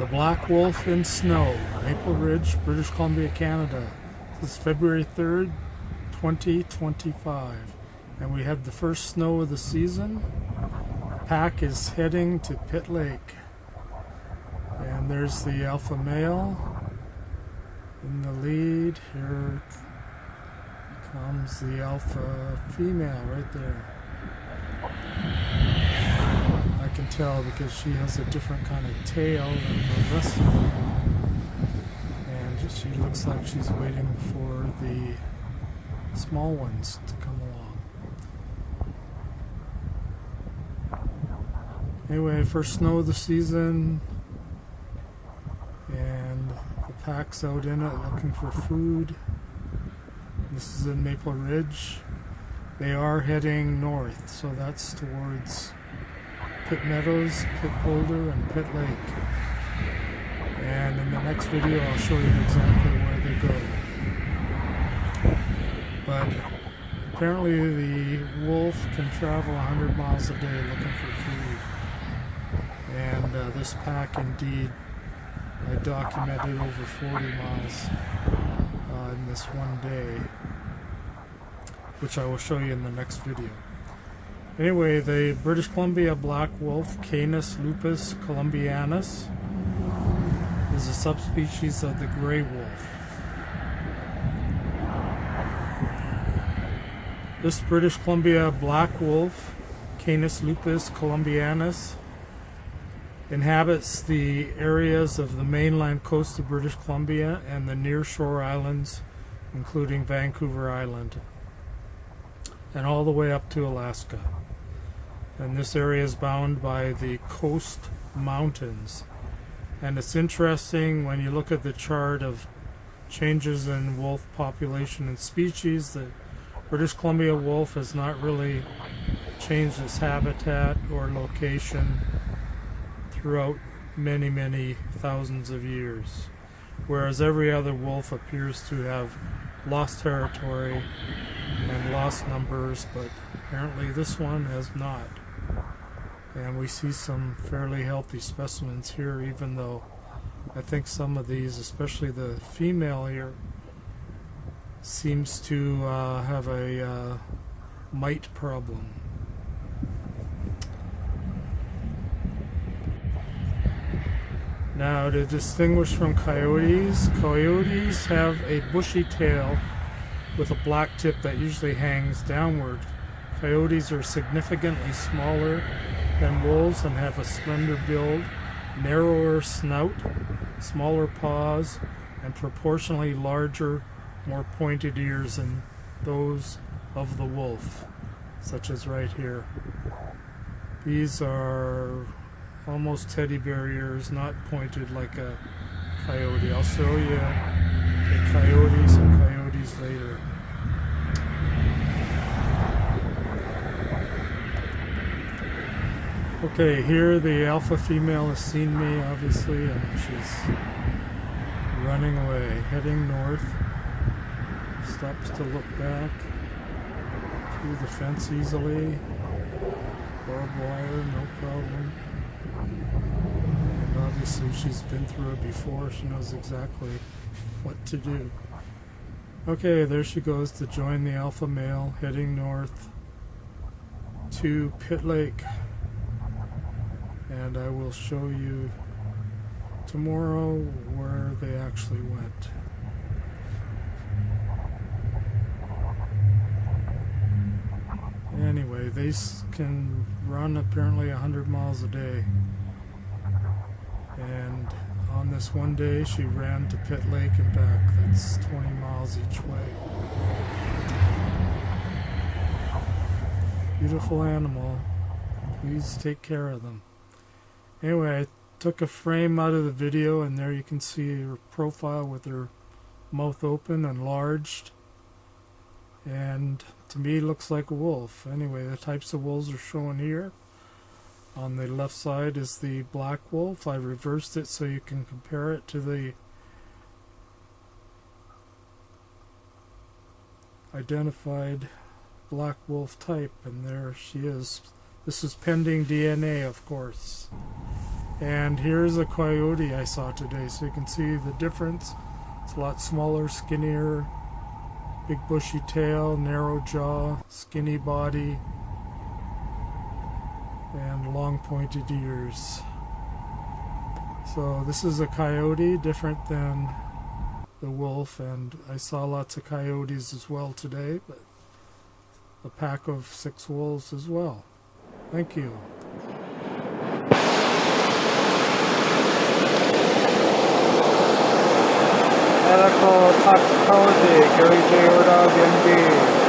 The Black Wolf in Snow, Maple Ridge, British Columbia, Canada. This is February 3rd, 2025. And we had the first snow of the season. The pack is heading to Pitt Lake. And there's the alpha male in the lead. Here comes the alpha female right there. I can tell because she has a different kind of tail than the rest of them. And she looks like she's waiting for the small ones to come along. Anyway, first snow of the season, and the pack's out in it looking for food. This is in Maple Ridge. They are heading north, so that's towards Pitt Meadows, Pitt Boulder, and Pitt Lake. And in the next video I'll show you exactly where they go. But apparently the wolf can travel 100 miles a day looking for food. And this pack indeed, I documented over 40 miles in this one day, which I will show you in the next video. Anyway, the British Columbia black wolf, Canis lupus columbianus, is a subspecies of the gray wolf. This British Columbia black wolf, Canis lupus columbianus, inhabits the areas of the mainland coast of British Columbia and the nearshore islands, including Vancouver Island, and all the way up to Alaska. And this area is bound by the coast mountains. And it's interesting when you look at the chart of changes in wolf population and species, the British Columbia wolf has not really changed its habitat or location throughout many thousands of years, whereas every other wolf appears to have lost territory and lost numbers, but apparently this one has not. And we see some fairly healthy specimens here, even though I think some of these, especially the female here, seems to have a mite problem. Now, to distinguish from coyotes, coyotes have a bushy tail with a black tip that usually hangs downward. Coyotes are significantly smaller than wolves and have a slender build, narrower snout, smaller paws, and proportionally larger, more pointed ears than those of the wolf, such as right here. These are almost teddy bear ears, not pointed like a coyote. I'll show you some coyotes later. Okay, here the alpha female has seen me, obviously, and she's running away, heading north. Stops to look back through the fence easily. Barbed wire, no problem. And obviously she's been through it before. She knows exactly what to do. Okay, there she goes to join the alpha male, heading north to Pitt Lake. And I will show you tomorrow where they actually went. Anyway, they can run apparently 100 miles a day. And on this one day, she ran to Pitt Lake and back. That's 20 miles each way. Beautiful animal. Please take care of them. Anyway, I took a frame out of the video, and there you can see her profile with her mouth open, enlarged. And to me, looks like a wolf. Anyway, the types of wolves are shown here. On the left side is the black wolf. I reversed it so you can compare it to the identified black wolf type, and there she is. This is pending DNA, of course. And here's a coyote I saw today, so you can see the difference. It's a lot smaller, skinnier, big bushy tail, narrow jaw, skinny body, and long pointed ears. So this is a coyote, different than the wolf, and I saw lots of coyotes as well today, but a pack of 6 wolves as well. Thank you. Medical toxicology, Gary J. Ordog, MD.